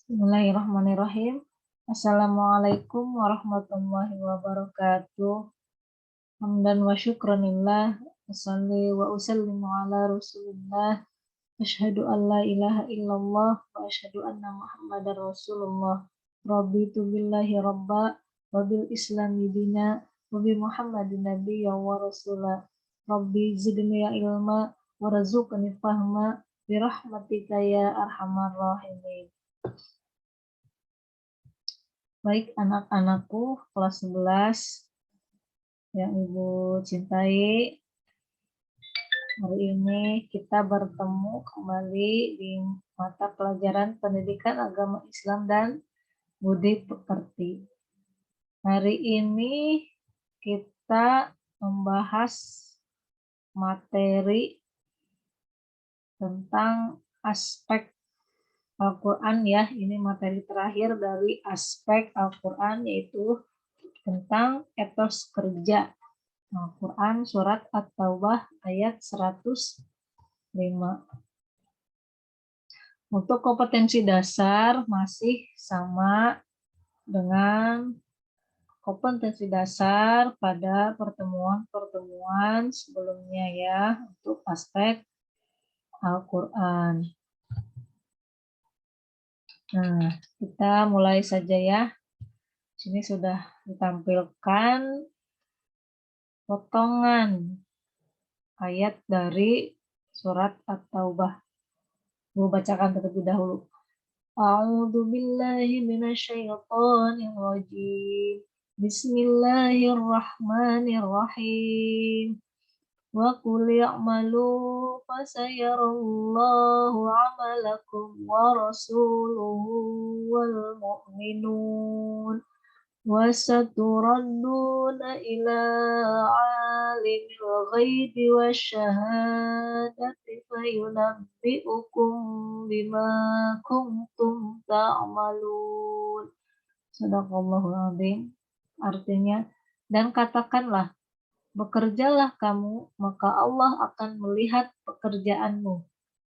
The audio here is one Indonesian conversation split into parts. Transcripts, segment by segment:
Bismillahirrahmanirrahim. Assalamualaikum warahmatullahi wabarakatuh. Hamdan wa syukranillah. Wassalli wa usallimu ala rasulillah. Asyhadu an la ilaha illallah wa asyhadu anna muhammadar rasulullah. Raditu billahi rabba wa bil islami dina wa bi muhammadin nabiyya wa rasula. Rabbi zidni ilma warzuqni fahma bi rahmatika ya arhamar rahimin. Baik anak-anakku kelas 11 yang Ibu cintai, hari ini kita bertemu kembali di mata pelajaran Pendidikan Agama Islam dan Budi Pekerti. Hari ini kita membahas materi tentang aspek Al-Quran ya. Ini materi terakhir dari aspek Al-Quran, yaitu tentang etos kerja. Al-Quran surat At-Taubah ayat 105. Untuk kompetensi dasar masih sama dengan kompetensi dasar pada pertemuan-pertemuan sebelumnya ya, untuk aspek Al-Quran. Nah, kita mulai saja ya. Sini sudah ditampilkan potongan ayat dari surat At-Taubah. Gue bacakan terlebih dahulu. A'udzu billahi minasyaitonir rajim. Bismillahirrahmanirrahim. Wa qul ya'malu fasayarallahu 'amalakum wa rasuluhu wal mu'minun. وَسَتُرَدُّونَ إِلَى عَالِمِ الْغَيْبِ وَالشَّهَادَةِ فَيُنَبِّئُكُم بِمَا كُنتُمْ تَعْمَلُونَ. Shadaqallahul Adzim. Artinya, dan katakanlah, bekerjalah kamu, maka Allah akan melihat pekerjaanmu.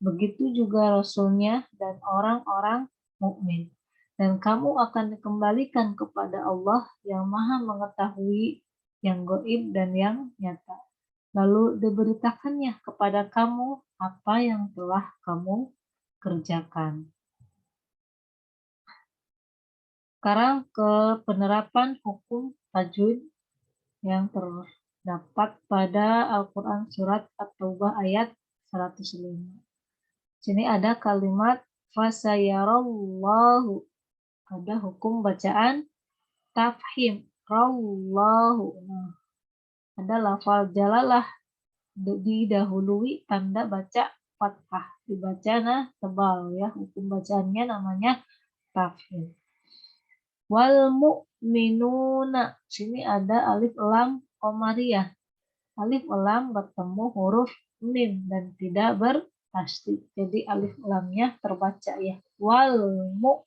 Begitu juga Rasulnya dan orang-orang mukmin. Dan kamu akan dikembalikan kepada Allah yang Maha mengetahui yang gaib dan yang nyata. Lalu diberitakannya kepada kamu apa yang telah kamu kerjakan. Sekarang ke penerapan hukum tajwid yang terdapat pada Al-Quran surat At-Taubah ayat 105. Sini ada kalimat fasayarallahu. Ada hukum bacaan tafhim, rawallahu. Nah, ada lafal jalalah didahului tanda baca fathah, dibaca tebal ya. Hukum bacaannya namanya tafhim. Wal mu'minuna, sini ada alif lam qamariyah. Alif lam bertemu huruf mim dan tidak bertasydid. Jadi alif lamnya terbaca ya. Wal mu,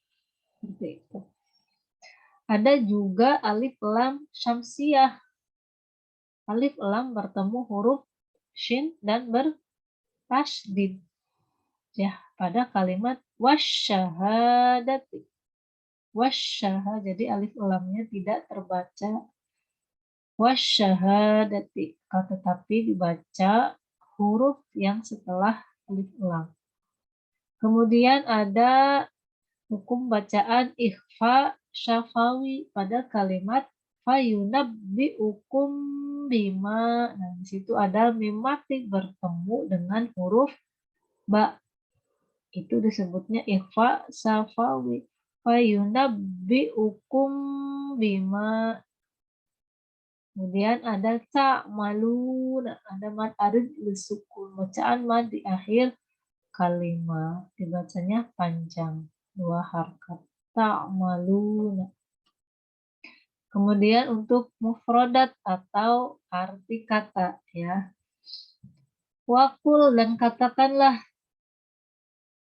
seperti itu. Ada juga alif lam syamsiyah. Alif lam bertemu huruf shin dan bertasydid. Ya, pada kalimat wasyahadati. Wasyahad, jadi alif lamnya tidak terbaca. Wasyahadati, tetapi dibaca huruf yang setelah alif lam. Kemudian ada hukum bacaan ikhfa syafawi pada kalimat fayunabbi'ukum bima. Nah, di situ ada mim mati bertemu dengan huruf ba. Itu disebutnya ikhfa syafawi. Fayunabbi'ukum bima. Kemudian ada ta'malun, ada mad arid lisukun, bacaan mad di akhir kalimat, dibacanya panjang, 2 harkat. Ta'malun. Kemudian untuk mufradat atau arti kata ya. Waqul, dan katakanlah,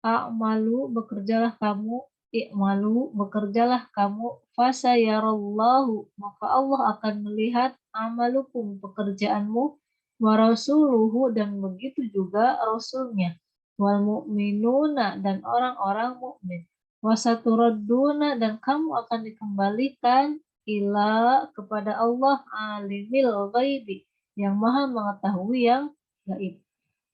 a'malu, bekerjalah kamu, i'malu, bekerjalah kamu, fasayarallahu, maka Allah akan melihat amalukum, pekerjaanmu, wa rasuluhu, dan begitu juga rasulnya, wal mu'minuna, dan orang-orang mukmin, Wasaturadduna, dan kamu akan dikembalikan ila kepada Allah alimil ghaibi, yang maha mengetahui yang gaib,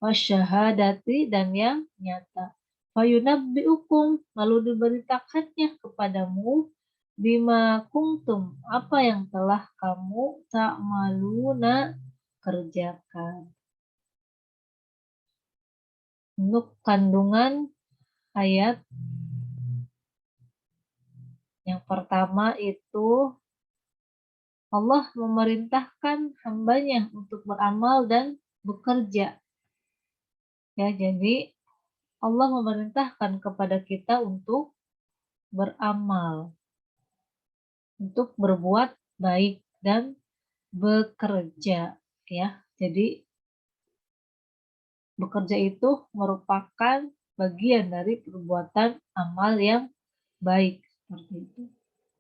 wasyahadati, dan yang nyata. Fayunabbiukum, lalu diberitakannya kepadamu, bima kuntum, apa yang telah kamu ta'maluna, kerjakan. Untuk kandungan ayat yang pertama itu, Allah memerintahkan hambanya untuk beramal dan bekerja. Ya, jadi Allah memerintahkan kepada kita untuk beramal, untuk berbuat baik dan bekerja. Ya, jadi bekerja itu merupakan bagian dari perbuatan amal yang baik, seperti itu.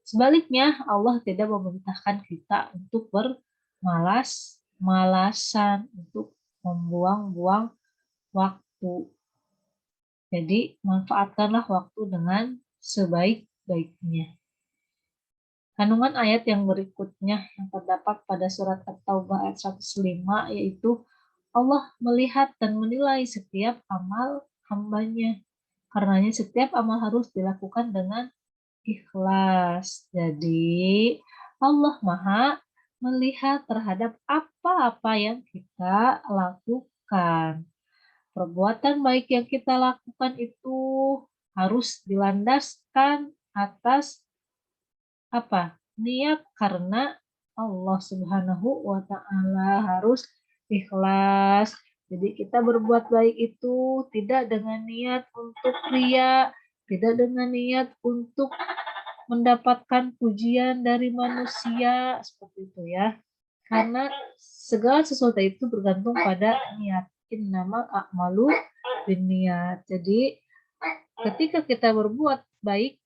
Sebaliknya, Allah tidak memerintahkan kita untuk bermalas-malasan, untuk membuang-buang waktu. Jadi, manfaatkanlah waktu dengan sebaik-baiknya. Kandungan ayat yang berikutnya yang terdapat pada surat At-Taubah ayat 105, yaitu Allah melihat dan menilai setiap amal hambanya. Karenanya setiap amal harus dilakukan dengan ikhlas. Jadi Allah Maha melihat terhadap apa-apa yang kita lakukan. Perbuatan baik yang kita lakukan itu harus dilandaskan atas apa? Niat, karena Allah Subhanahu wa Ta'ala, harus ikhlas. Jadi kita berbuat baik itu tidak dengan niat untuk ria, tidak dengan niat untuk mendapatkan pujian dari manusia, seperti itu ya. Karena segala sesuatu itu bergantung pada niat. Innamal a'malu binniyat. Jadi ketika kita berbuat baik,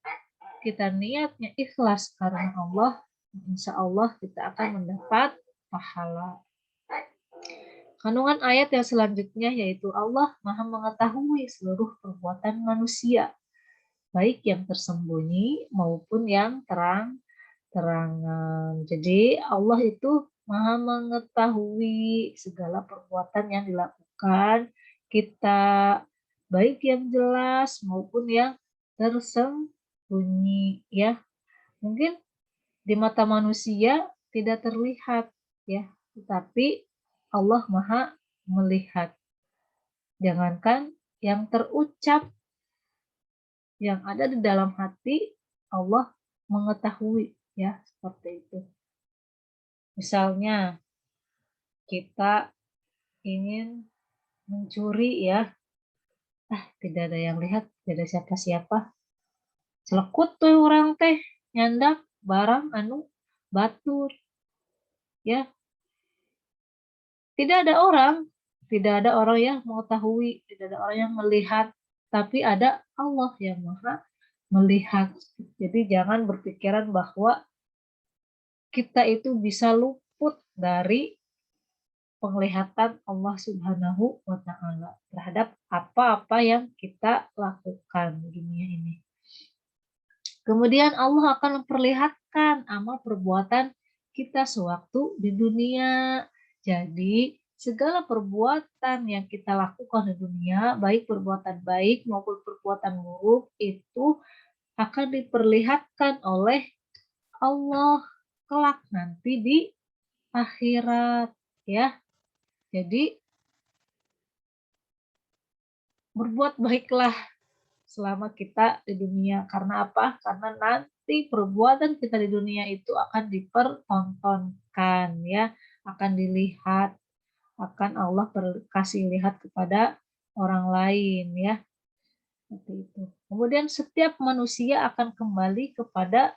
kita niatnya ikhlas karena Allah, insya Allah kita akan mendapat pahala. Kandungan ayat yang selanjutnya yaitu Allah Maha mengetahui seluruh perbuatan manusia, baik yang tersembunyi maupun yang terang-terangan. Jadi Allah itu Maha mengetahui segala perbuatan yang dilakukan kita, baik yang jelas maupun yang tersembunyi, ya. Mungkin di mata manusia tidak terlihat, ya, tetapi Allah Maha melihat. Jangankan yang terucap, yang ada di dalam hati Allah mengetahui, ya, seperti itu. Misalnya kita ingin mencuri, ya, tidak ada yang lihat, tidak ada siapa-siapa, selekut tuh orang teh nyandak barang anu batur, ya, tidak ada orang yang mengetahui, tidak ada orang yang melihat, tapi ada Allah yang Maha melihat. Jadi jangan berpikiran bahwa kita itu bisa luput dari penglihatan Allah Subhanahu wa Ta'ala terhadap apa-apa yang kita lakukan di dunia ini. Kemudian Allah akan memperlihatkan amal perbuatan kita sewaktu di dunia. Jadi segala perbuatan yang kita lakukan di dunia, baik perbuatan baik maupun perbuatan buruk, itu akan diperlihatkan oleh Allah kelak nanti di akhirat, ya. Jadi berbuat baiklah selama kita di dunia. Karena apa? Karena nanti perbuatan kita di dunia itu akan dipertontonkan, ya, akan dilihat, akan Allah kasih lihat kepada orang lain, ya. Seperti itu. Kemudian setiap manusia akan kembali kepada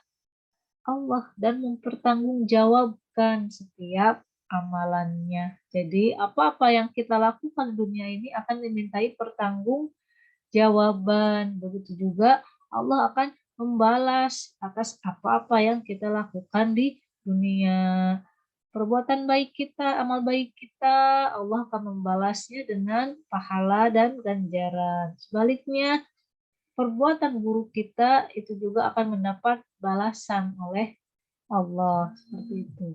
Allah dan mempertanggungjawabkan setiap amalannya. Jadi apa-apa yang kita lakukan di dunia ini akan dimintai pertanggungjawaban. Begitu juga Allah akan membalas atas apa-apa yang kita lakukan di dunia. Perbuatan baik kita, amal baik kita, Allah akan membalasnya dengan pahala dan ganjaran. Sebaliknya, perbuatan buruk kita itu juga akan mendapat balasan oleh Allah, seperti itu.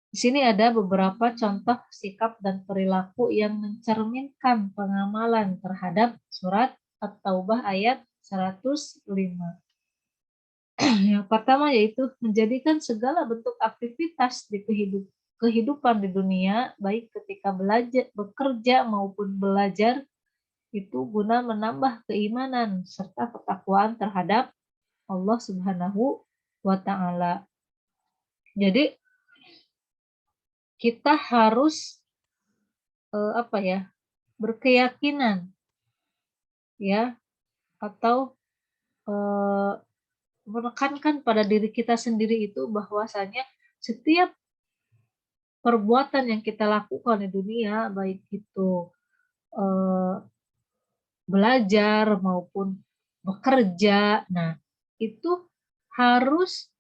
Di sini ada beberapa contoh sikap dan perilaku yang mencerminkan pengamalan terhadap surat At-Taubah ayat 105. Yang pertama yaitu menjadikan segala bentuk aktivitas di kehidupan di dunia, baik ketika belajar, bekerja maupun belajar, itu guna menambah keimanan serta ketakwaan terhadap Allah Subhanahu wa Ta'ala. Jadi kita harus berkeyakinan ya, atau menekankan pada diri kita sendiri itu bahwasanya setiap perbuatan yang kita lakukan di dunia, baik itu eh, belajar maupun bekerja, nah itu harus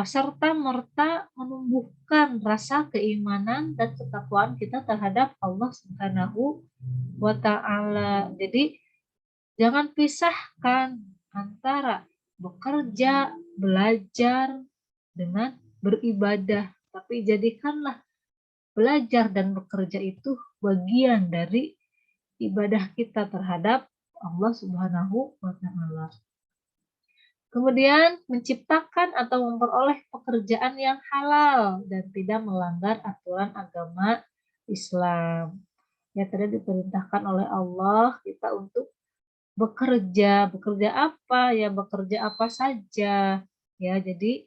serta merta menumbuhkan rasa keimanan dan ketakwaan kita terhadap Allah Subhanahu wa Ta'ala. Jadi jangan pisahkan antara bekerja, belajar dengan beribadah, tapi jadikanlah belajar dan bekerja itu bagian dari ibadah kita terhadap Allah Subhanahu wa Ta'ala. Kemudian menciptakan atau memperoleh pekerjaan yang halal dan tidak melanggar aturan agama Islam. Ya, tadi diperintahkan oleh Allah kita untuk bekerja. Bekerja apa? Ya, bekerja apa saja. Ya, jadi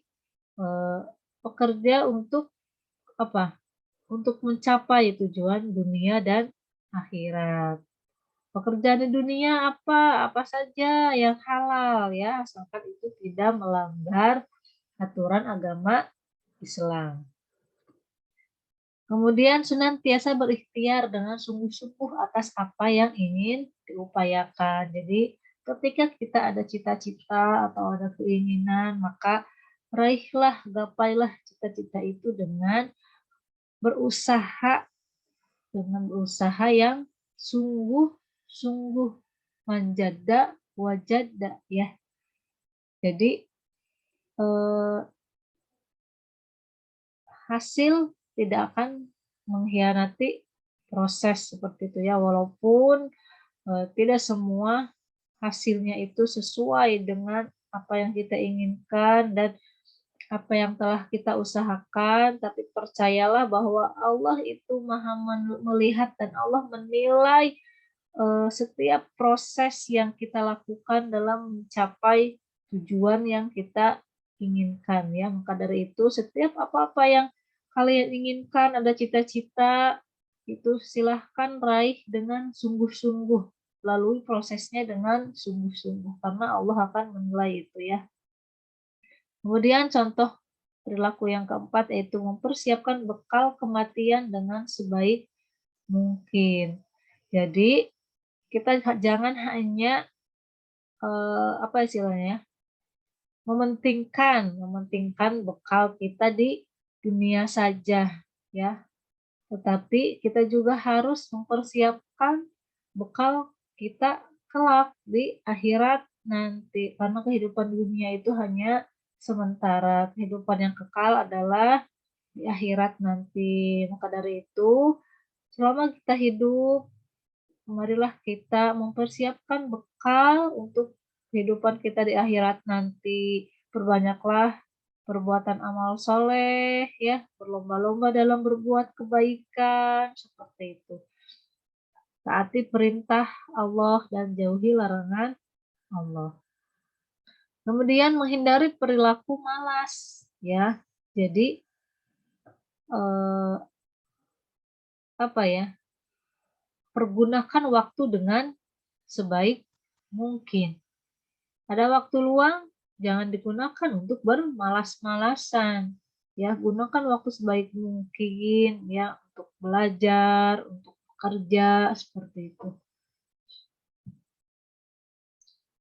bekerja untuk apa? Untuk mencapai tujuan dunia dan akhirat. Pekerjaan di dunia apa? Apa saja yang halal ya, asalkan itu tidak melanggar aturan agama Islam. Kemudian senantiasa berikhtiar dengan sungguh-sungguh atas apa yang ingin diupayakan. Jadi ketika kita ada cita-cita atau ada keinginan, maka raihlah, gapailah cita-cita itu dengan berusaha yang sungguh-sungguh, manjada wajada ya. Jadi hasil tidak akan mengkhianati proses seperti itu ya, walaupun tidak semua hasilnya itu sesuai dengan apa yang kita inginkan dan apa yang telah kita usahakan, tapi percayalah bahwa Allah itu Maha melihat dan Allah menilai setiap proses yang kita lakukan dalam mencapai tujuan yang kita inginkan ya. Maka dari itu setiap apa-apa yang kalian inginkan, ada cita-cita, itu silahkan raih dengan sungguh-sungguh, lalui prosesnya dengan sungguh-sungguh karena Allah akan menilai itu ya. Kemudian contoh perilaku yang keempat yaitu mempersiapkan bekal kematian dengan sebaik mungkin. Jadi kita jangan hanya apa istilahnya, mementingkan bekal kita di dunia saja ya, tetapi kita juga harus mempersiapkan bekal kita kelak di akhirat nanti, karena kehidupan dunia itu hanya sementara, kehidupan yang kekal adalah di akhirat nanti. Maka dari itu selama kita hidup, marilah kita mempersiapkan bekal untuk kehidupan kita di akhirat nanti. Perbanyaklah perbuatan amal soleh, ya, berlomba-lomba dalam berbuat kebaikan, seperti itu. Taati perintah Allah dan jauhi larangan Allah. Kemudian menghindari perilaku malas, ya. Jadi apa ya? Pergunakan waktu dengan sebaik mungkin. Ada waktu luang, jangan digunakan untuk bermalas-malasan. Ya, gunakan waktu sebaik mungkin ya untuk belajar, untuk bekerja seperti itu.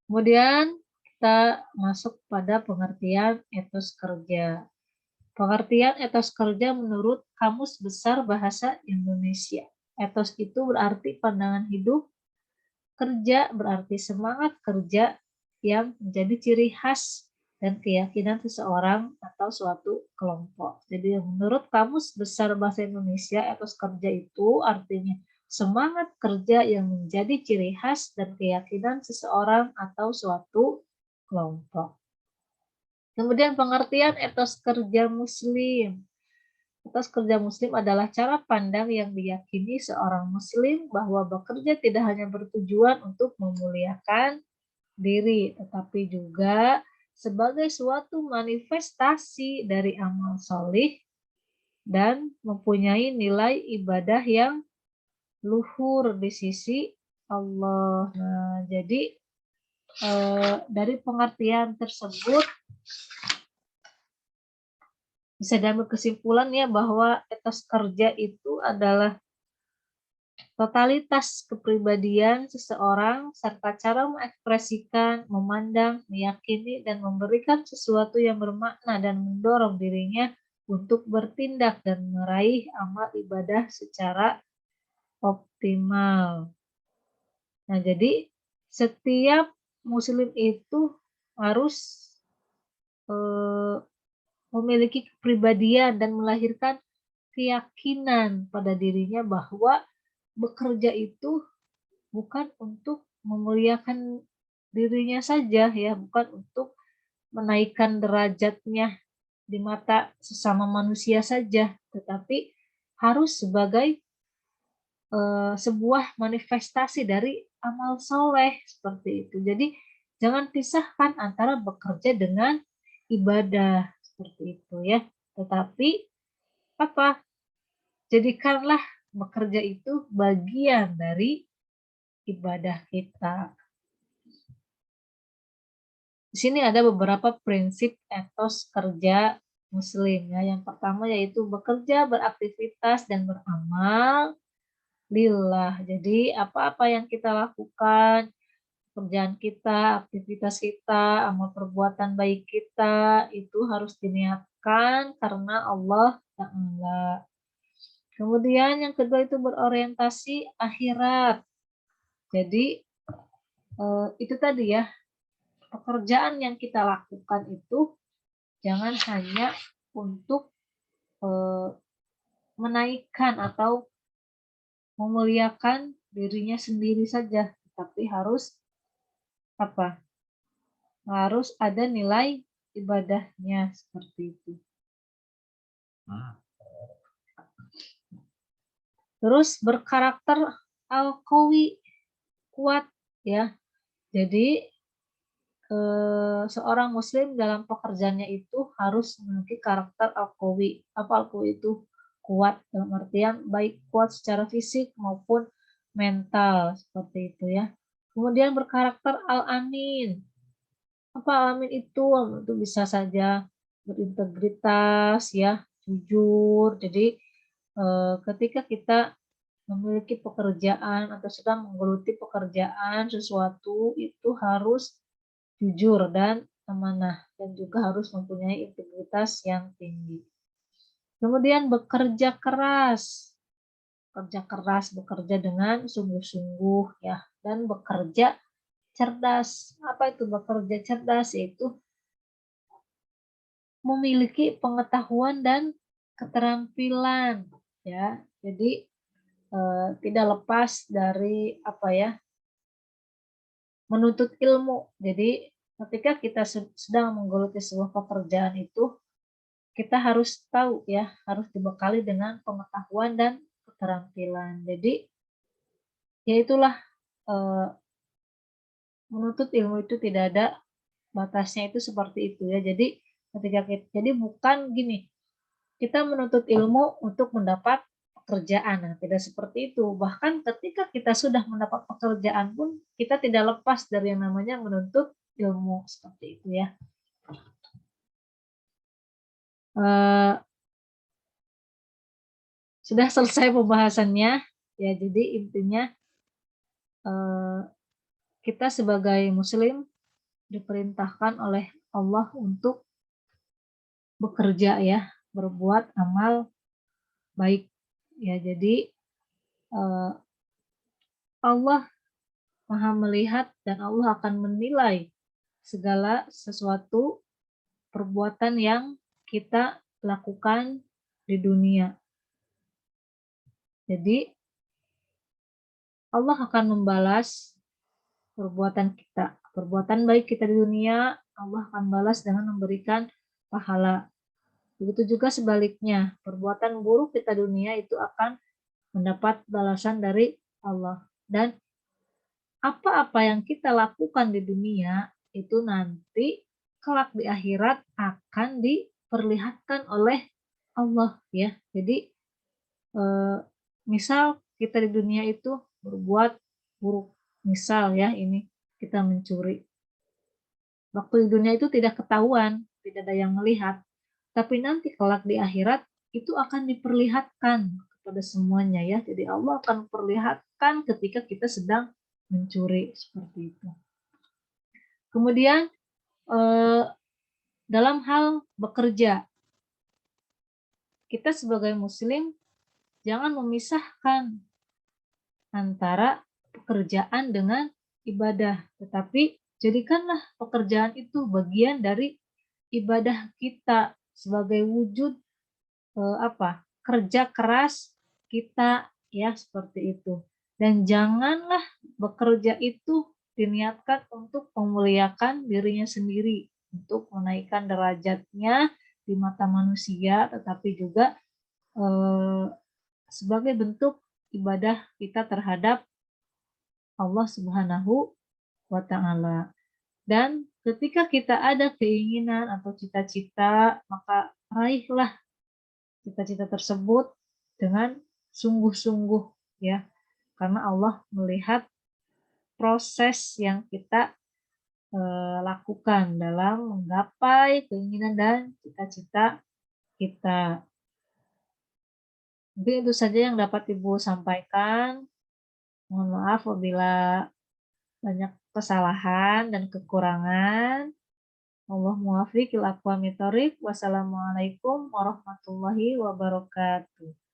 Kemudian kita masuk pada pengertian etos kerja. Pengertian etos kerja menurut Kamus Besar Bahasa Indonesia. Etos itu berarti pandangan hidup, bekerja berarti semangat kerja yang menjadi ciri khas dan keyakinan seseorang atau suatu kelompok. Jadi menurut Kamus Besar Bahasa Indonesia, etos kerja itu artinya semangat kerja yang menjadi ciri khas dan keyakinan seseorang atau suatu kelompok. Kemudian pengertian etos kerja muslim. Etos kerja muslim adalah cara pandang yang diyakini seorang muslim bahwa bekerja tidak hanya bertujuan untuk memuliakan diri, tetapi juga sebagai suatu manifestasi dari amal solih dan mempunyai nilai ibadah yang luhur di sisi Allah. Nah, jadi dari pengertian tersebut bisa diambil kesimpulan ya bahwa etos kerja itu adalah totalitas kepribadian seseorang serta cara mengekspresikan, memandang, meyakini, dan memberikan sesuatu yang bermakna dan mendorong dirinya untuk bertindak dan meraih amal ibadah secara optimal. Nah, jadi setiap muslim itu harus memiliki kepribadian dan melahirkan keyakinan pada dirinya bahwa bekerja itu bukan untuk memuliakan dirinya saja ya, bukan untuk menaikkan derajatnya di mata sesama manusia saja, tetapi harus sebagai sebuah manifestasi dari amal soleh seperti itu. Jadi jangan pisahkan antara bekerja dengan ibadah seperti itu ya. Tetapi apa? Jadikanlah bekerja itu bagian dari ibadah kita. Di sini ada beberapa prinsip etos kerja muslim ya. Yang pertama yaitu bekerja, beraktivitas dan beramal lillah. Jadi apa-apa yang kita lakukan, pekerjaan kita, aktivitas kita, amal perbuatan baik kita itu harus diniatkan karena Allah Ta'ala. Kemudian yang kedua itu berorientasi akhirat. Jadi itu tadi ya, pekerjaan yang kita lakukan itu jangan hanya untuk menaikkan atau memuliakan dirinya sendiri saja, tapi harus apa? Harus ada nilai ibadahnya seperti itu. Terus berkarakter al-qawi, kuat ya. Jadi seorang muslim dalam pekerjaannya itu harus memiliki karakter al-qawi. Apa al-qawi itu? Kuat dalam artian baik kuat secara fisik maupun mental seperti itu ya. Kemudian berkarakter al-amin. Apa al-amin itu? Itu bisa saja berintegritas ya, jujur. Jadi ketika kita memiliki pekerjaan atau sedang menggeluti pekerjaan sesuatu itu harus jujur dan amanah dan juga harus mempunyai integritas yang tinggi. Kemudian bekerja keras. Bekerja dengan sungguh-sungguh ya, dan bekerja cerdas. Apa itu bekerja cerdas? Yaitu memiliki pengetahuan dan keterampilan ya. Jadi tidak lepas dari apa ya, menuntut ilmu. Jadi ketika kita sedang menggeluti sebuah pekerjaan itu, kita harus tahu ya, harus dibekali dengan pengetahuan dan keterampilan. Jadi ya itulah menuntut ilmu itu tidak ada batasnya, itu seperti itu ya. Jadi ketika kita, jadi bukan gini, kita menuntut ilmu untuk mendapat pekerjaan. Nah, tidak seperti itu. Bahkan ketika kita sudah mendapat pekerjaan pun kita tidak lepas dari yang namanya menuntut ilmu seperti itu ya. Sudah selesai pembahasannya ya. Jadi intinya kita sebagai muslim diperintahkan oleh Allah untuk bekerja ya, berbuat amal baik ya. Jadi Allah Maha melihat dan Allah akan menilai segala sesuatu perbuatan yang kita lakukan di dunia. Jadi Allah akan membalas perbuatan kita. Perbuatan baik kita di dunia, Allah akan balas dengan memberikan pahala. Begitu juga sebaliknya, perbuatan buruk kita di dunia itu akan mendapat balasan dari Allah. Dan apa-apa yang kita lakukan di dunia itu nanti kelak di akhirat akan diperlihatkan oleh Allah ya. Jadi misal kita di dunia itu berbuat buruk, misal ya ini kita mencuri. Waktu di dunia itu tidak ketahuan, tidak ada yang melihat. Tapi nanti kelak di akhirat itu akan diperlihatkan kepada semuanya ya. Jadi Allah akan perlihatkan ketika kita sedang mencuri seperti itu. Kemudian dalam hal bekerja, kita sebagai muslim jangan memisahkan antara pekerjaan dengan ibadah, tetapi jadikanlah pekerjaan itu bagian dari ibadah kita sebagai wujud kerja keras kita ya seperti itu. Dan janganlah bekerja itu diniatkan untuk memuliakan dirinya sendiri, untuk menaikkan derajatnya di mata manusia, tetapi juga sebagai bentuk ibadah kita terhadap Allah Subhanahu wa Ta'ala. Dan ketika kita ada keinginan atau cita-cita, maka raihlah cita-cita tersebut dengan sungguh-sungguh ya. Karena Allah melihat proses yang kita lakukan dalam menggapai keinginan dan cita-cita kita. Mungkin itu saja yang dapat Ibu sampaikan. Mohon maaf apabila banyak kesalahan dan kekurangan. Allah muwaffiq ila aqwamit thoriq. Wassalamualaikum warahmatullahi wabarakatuh.